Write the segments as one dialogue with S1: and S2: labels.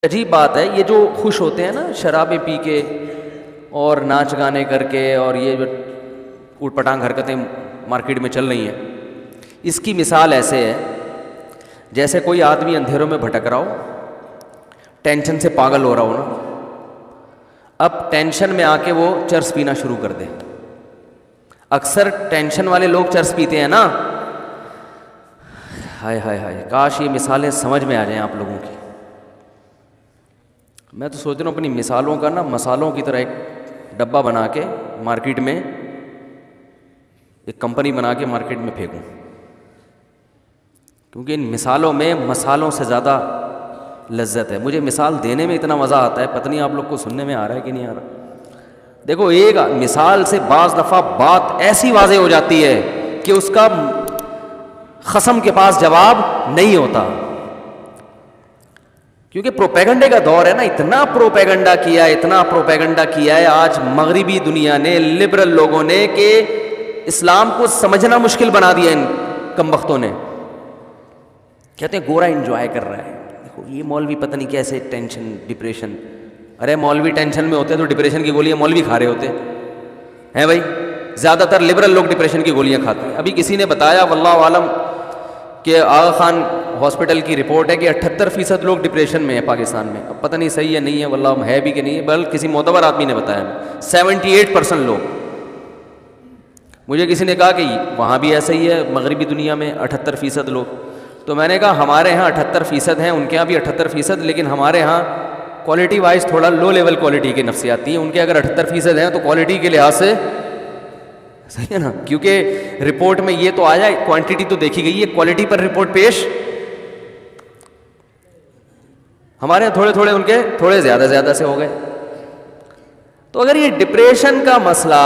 S1: عجیب بات ہے، یہ جو خوش ہوتے ہیں نا شرابیں پی کے اور ناچ گانے کر کے، اور یہ جو اوٹ پٹانگ حرکتیں مارکیٹ میں چل رہی ہیں، اس کی مثال ایسے ہے جیسے کوئی آدمی اندھیروں میں بھٹک رہا ہو، ٹینشن سے پاگل ہو رہا ہو نا، اب ٹینشن میں آ کے وہ چرس پینا شروع کر دے۔ اکثر ٹینشن والے لوگ چرس پیتے ہیں نا، ہائے ہائے ہائے، کاش یہ مثالیں سمجھ میں آ جائیں آپ لوگوں کی۔ میں تو سوچ رہا ہوں اپنی مثالوں کا نا مسالوں کی طرح ایک ڈبہ بنا کے مارکیٹ میں، ایک کمپنی بنا کے مارکیٹ میں پھینکوں، کیونکہ ان مثالوں میں مسالوں سے زیادہ لذت ہے۔ مجھے مثال دینے میں اتنا مزہ آتا ہے، پتہ نہیں آپ لوگ کو سننے میں آ رہا ہے کہ نہیں آ رہا۔ دیکھو، ایک مثال سے بعض دفعہ بات ایسی واضح ہو جاتی ہے کہ اس کا خصم کے پاس جواب نہیں ہوتا، کیونکہ پروپیگنڈے کا دور ہے نا۔ اتنا پروپیگنڈا کیا ہے آج مغربی دنیا نے، لبرل لوگوں نے، کہ اسلام کو سمجھنا مشکل بنا دیا ان کمبختوں نے۔ کہتے ہیں گورا انجوائے کر رہا ہے، دیکھو یہ مولوی پتہ نہیں کیسے ٹینشن ڈپریشن۔ ارے مولوی ٹینشن میں ہوتے تو ڈپریشن کی گولیاں مولوی کھا رہے ہوتے ہیں بھائی۔ زیادہ تر لبرل لوگ ڈپریشن کی گولیاں کھاتے ہیں۔ ابھی کسی نے بتایا واللہ عالم کہ آغا خان ہاسپٹل کی رپورٹ ہے کہ 78% لوگ ڈپریشن میں ہیں پاکستان میں۔ اب پتہ نہیں صحیح ہے نہیں ہے، واللہ ہے بھی کہ نہیں ہے، بلکہ کسی معتبر آدمی نے بتایا 78% لوگ۔ مجھے کسی نے کہا کہ وہاں بھی ایسا ہی ہے مغربی دنیا میں 78% لوگ، تو میں نے کہا ہمارے ہاں 78% ہیں، ان کے ہاں بھی 78%، لیکن ہمارے ہاں کوالٹی وائز تھوڑا لو لیول کوالٹی کی نفسیاتی ہیں۔ ان کے اگر 78% ہیں تو کوالٹی کے لحاظ سے صحیح ہے نا، کیونکہ رپورٹ میں یہ تو آیا، کوانٹٹی تو دیکھی گئی ہے، کوالٹی پر رپورٹ پیش ہمارے یہاں تھوڑے تھوڑے، ان کے تھوڑے زیادہ سے ہو گئے۔ تو اگر یہ ڈپریشن کا مسئلہ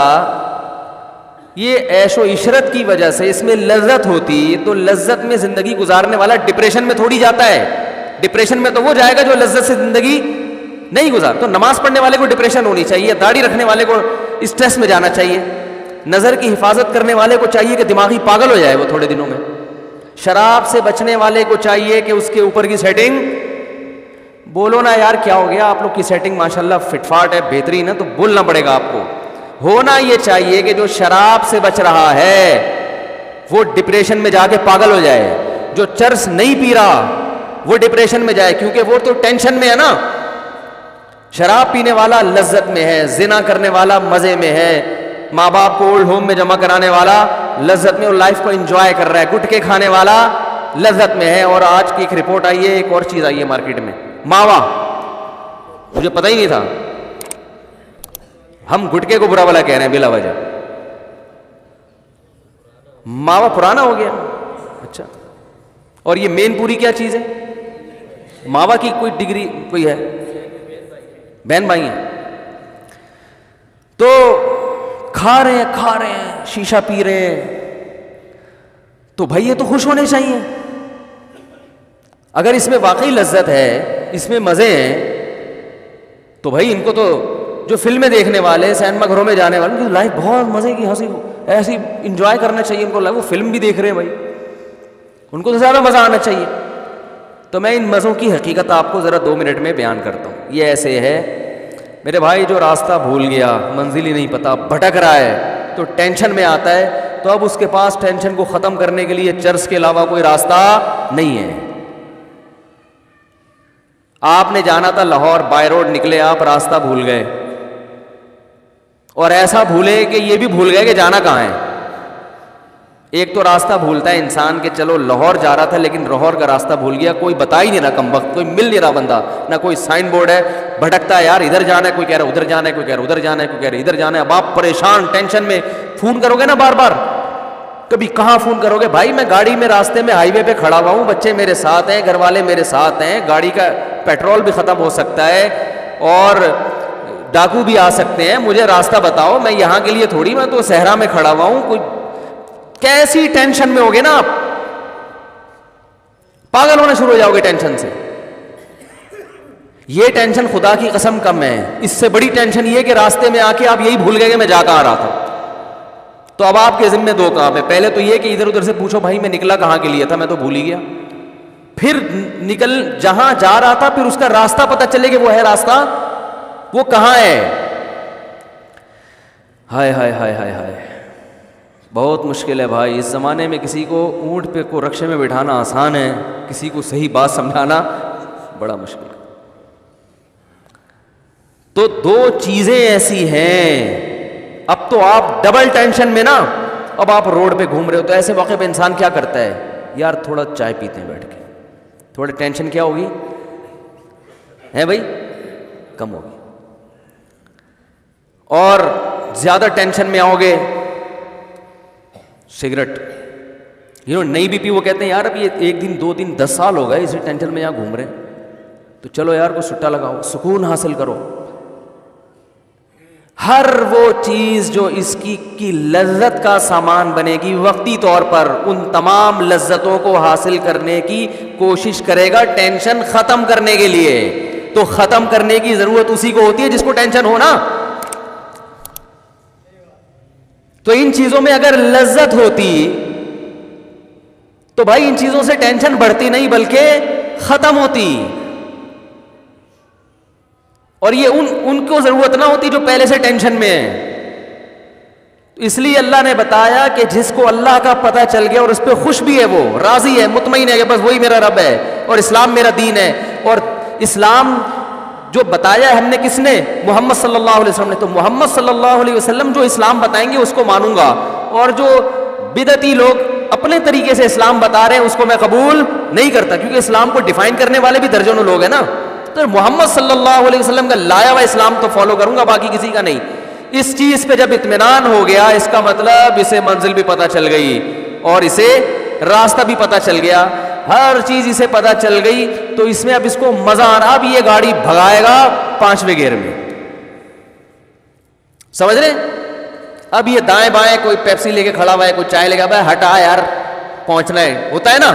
S1: یہ عیش و عشرت کی وجہ سے اس میں لذت ہوتی، تو لذت میں زندگی گزارنے والا ڈپریشن میں تھوڑی جاتا ہے۔ ڈپریشن میں تو وہ جائے گا جو لذت سے زندگی نہیں گزار۔ تو نماز پڑھنے والے کو ڈپریشن ہونی چاہیے، داڑھی رکھنے والے کو اسٹریس میں جانا چاہیے، نظر کی حفاظت کرنے والے کو چاہیے کہ دماغی پاگل ہو جائے وہ تھوڑے دنوں میں، شراب سے بچنے والے کو چاہیے کہ اس کے اوپر کی سیٹنگ، بولو نا یار کیا ہو گیا، آپ لوگ کی سیٹنگ ماشاءاللہ فٹ فاٹ ہے، بہترین ہے، تو بولنا پڑے گا آپ کو۔ ہونا یہ چاہیے کہ جو شراب سے بچ رہا ہے وہ ڈپریشن میں جا کے پاگل ہو جائے، جو چرس نہیں پی رہا وہ ڈپریشن میں جائے، کیونکہ وہ تو ٹینشن میں ہے نا۔ شراب پینے والا لذت میں ہے، زنا کرنے والا مزے میں ہے، ماں باپ کو اولڈ ہوم میں جمع کرانے والا لذت میں، اور لائف کو انجوائے کر رہا ہے، گٹکے کھانے والا لذت میں ہے۔ اور آج کی ایک رپورٹ آئی ہے، ایک اور چیز آئی ہے مارکیٹ میں، ماوا، مجھے پتہ ہی نہیں تھا، ہم گٹکے کو برا بلا کہہ رہے ہیں بلا وجہ، ماوا پرانا ہو گیا۔ اچھا، اور یہ مین پوری کیا چیز ہے؟ ماوا کی کوئی ڈگری کوئی ہے؟ بہن بھائی ہیں، تو کھا رہے ہیں، شیشہ پی رہے ہیں، تو بھائی یہ تو خوش ہونے چاہیے۔ اگر اس میں واقعی لذت ہے، اس میں مزے ہیں، تو بھائی ان کو تو جو فلمیں دیکھنے والے، سینما گھروں میں جانے والے، ان کی لائف بہت مزے کی، ہنسی ایسی انجوائے کرنا چاہیے ان کو، وہ فلم بھی دیکھ رہے ہیں بھائی، ان کو تو زیادہ مزہ آنا چاہیے۔ تو میں ان مزوں کی حقیقت آپ کو ذرا 2 منٹ میں بیان کرتا ہوں۔ یہ ایسے ہے میرے بھائی، جو راستہ بھول گیا، منزل ہی نہیں پتا، بھٹک رہا ہے، تو ٹینشن میں آتا ہے، تو اب اس کے پاس ٹینشن کو ختم کرنے کے لیے چرس کے علاوہ کوئی راستہ نہیں ہے۔ آپ نے جانا تھا لاہور، بائی روڈ نکلے آپ، راستہ بھول گئے، اور ایسا بھولے کہ یہ بھی بھول گئے کہ جانا کہاں ہے۔ ایک تو راستہ بھولتا ہے انسان کہ چلو لاہور جا رہا تھا لیکن لاہور کا راستہ بھول گیا، کوئی بتا ہی نہیں رہا، کم وقت کوئی مل نہیں رہا بندہ، نہ کوئی سائن بورڈ ہے، بھٹکتا ہے یار، ادھر جانا ہے، کوئی کہہ رہا ادھر جانا ہے، کوئی کہہ رہا ادھر جانا ہے، کوئی کہہ رہا ادھر جانا ہے۔ اب آپ پریشان، ٹینشن میں، فون کرو گے نا بار بار، کبھی کہاں فون کرو گے بھائی، میں گاڑی میں راستے میں ہائی وے پہ کھڑا ہوا ہوں، بچے میرے ساتھ ہیں، گھر والے میرے ساتھ ہیں، گاڑی کا پیٹرول بھی ختم ہو سکتا ہے اور ڈاکو بھی آ سکتے ہیں، مجھے راستہ بتاؤ، میں یہاں کے لیے تھوڑی، میں تو صحرا میں کھڑا ہوا ہوں۔ کوئی کیسی ٹینشن میں ہوگے نا آپ، پاگل ہونا شروع ہو جاؤ گے ٹینشن سے۔ یہ ٹینشن خدا کی قسم کم ہے، اس سے بڑی ٹینشن یہ کہ راستے میں آ کے آپ یہی بھول گئے کہ میں جا کہاں رہا تھا۔ تو اب آپ کے ذمہ 2 کام ہے، پہلے تو یہ کہ ادھر ادھر سے پوچھو بھائی میں نکلا کہاں کے لیے تھا، میں تو بھول ہی گیا۔ پھر نکل جہاں جا رہا تھا پھر اس کا راستہ پتہ چلے کہ وہ ہے راستہ وہ کہاں ہے. ہائے ہائے ہائے ہائے ہائے, بہت مشکل ہے بھائی. اس زمانے میں کسی کو اونٹ پہ کو رکشے میں بٹھانا آسان ہے, کسی کو صحیح بات سمجھانا بڑا مشکل ہے. تو دو چیزیں ایسی ہیں, اب تو آپ ڈبل ٹینشن میں نا, اب آپ روڈ پہ گھوم رہے ہو تو ایسے موقع پہ انسان کیا کرتا ہے, یار تھوڑا چائے پیتے ہیں بیٹھ کے, تھوڑا ٹینشن کیا ہوگی ہے بھائی, کم ہوگی. اور زیادہ ٹینشن میں آؤ گے, سگریٹ نہیں بھی پی, وہ کہتے ہیں یار اب یہ 1 دن 2 دن 10 سال ہو گئے اسی ٹینشن میں یہاں گھوم رہے ہیں, تو چلو یار کو سٹا لگاؤ, سکون حاصل کرو. ہر وہ چیز جو اس کی لذت کا سامان بنے گی وقتی طور پر, ان تمام لذتوں کو حاصل کرنے کی کوشش کرے گا ٹینشن ختم کرنے کے لیے. تو ختم کرنے کی ضرورت اسی کو ہوتی ہے جس کو ٹینشن ہو نا. تو ان چیزوں میں اگر لذت ہوتی تو بھائی ان چیزوں سے ٹینشن بڑھتی نہیں بلکہ ختم ہوتی, اور یہ ان کو ضرورت نہ ہوتی جو پہلے سے ٹینشن میں ہے. اس لیے اللہ نے بتایا کہ جس کو اللہ کا پتہ چل گیا اور اس پہ خوش بھی ہے, وہ راضی ہے, مطمئن ہے کہ بس وہی میرا رب ہے اور اسلام میرا دین ہے. اور اسلام جو بتایا ہے ہم نے, کس نے, محمد صلی اللہ علیہ وسلم نے, تو محمد صلی اللہ علیہ وسلم جو اسلام بتائیں گے اس کو مانوں گا, اور جو بدعتی لوگ اپنے طریقے سے اسلام بتا رہے ہیں اس کو میں قبول نہیں کرتا, کیونکہ اسلام کو ڈیفائن کرنے والے بھی درجنوں لوگ ہیں نا. تو محمد صلی اللہ علیہ وسلم کا لایا ہوا اسلام تو فالو کروں گا, باقی کسی کا نہیں. اس چیز پہ جب اطمینان ہو گیا, اس کا مطلب اسے منزل بھی پتہ چل گئی اور اسے راستہ بھی پتہ چل گیا, ہر چیز اسے پتہ چل گئی, تو اس میں اب اس کو مزہ آنا. اب یہ گاڑی بھگائے گا 5ویں گیئر میں, سمجھ رہے, اب یہ دائیں بائیں کوئی پیپسی لے کے کھڑا ہوا ہے, کوئی چائے لے کے, بھائی ہٹا یار پہنچنا ہے, ہوتا ہے نا.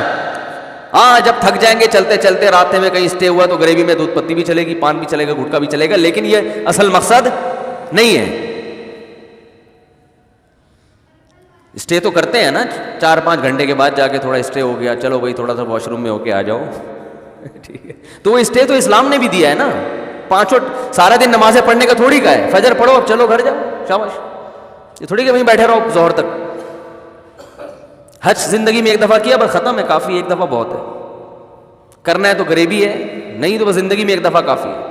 S1: ہاں جب تھک جائیں گے چلتے چلتے, راستے میں کہیں اسٹے ہوا تو گریوی میں دودھ پتی بھی چلے گی, پان بھی چلے گا, گٹکا بھی چلے گا, لیکن یہ اصل مقصد نہیں ہے. اسٹے تو کرتے ہیں نا 4-5 گھنٹے کے بعد جا کے, تھوڑا اسٹے ہو گیا, چلو بھائی تھوڑا سا واش روم میں ہو کے آ جاؤ, ٹھیک ہے. تو وہ اسٹے تو اسلام نے بھی دیا ہے نا. 5 سارا دن نمازیں پڑھنے کا تھوڑی کا ہے, فجر پڑھو اب چلو گھر جاؤ, شاباش. یہ تھوڑی کہ وہیں بیٹھے رہو ظہر تک. حج زندگی میں ایک دفعہ کیا بس ختم ہے, کافی, ایک دفعہ بہت ہے. کرنا ہے تو غریبی ہے, نہیں تو بس زندگی میں ایک دفعہ کافی ہے.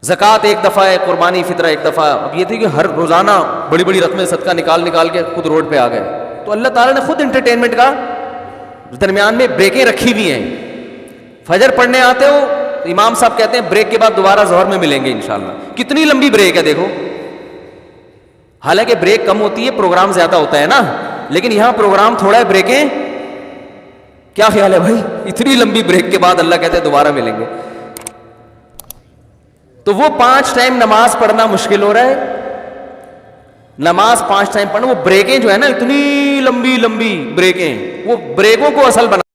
S1: زکوٰۃ ایک دفعہ ہے, قربانی فطرہ ایک دفعہ. اب یہ تھی کہ ہر روزانہ بڑی بڑی رقمیں صدقہ نکال کے خود روڈ پہ آ گئے, تو اللہ تعالیٰ نے خود انٹرٹینمنٹ کا درمیان میں بریکیں رکھی ہوئی ہیں. فجر پڑھنے آتے ہو, امام صاحب کہتے ہیں بریک کے بعد دوبارہ ظہر میں ملیں گے انشاءاللہ. کتنی لمبی بریک ہے دیکھو, حالانکہ بریک کم ہوتی ہے, پروگرام زیادہ ہوتا ہے نا, لیکن یہاں پروگرام تھوڑا ہے, بریکیں کیا خیال ہے بھائی, اتنی لمبی بریک کے بعد اللہ کہتے ہیں دوبارہ ملیں گے. تو وہ 5 ٹائم نماز پڑھنا مشکل ہو رہا ہے, نماز 5 ٹائم پڑھنا, وہ بریکیں جو ہے نا اتنی لمبی لمبی بریکیں, وہ بریکوں کو اصل بنا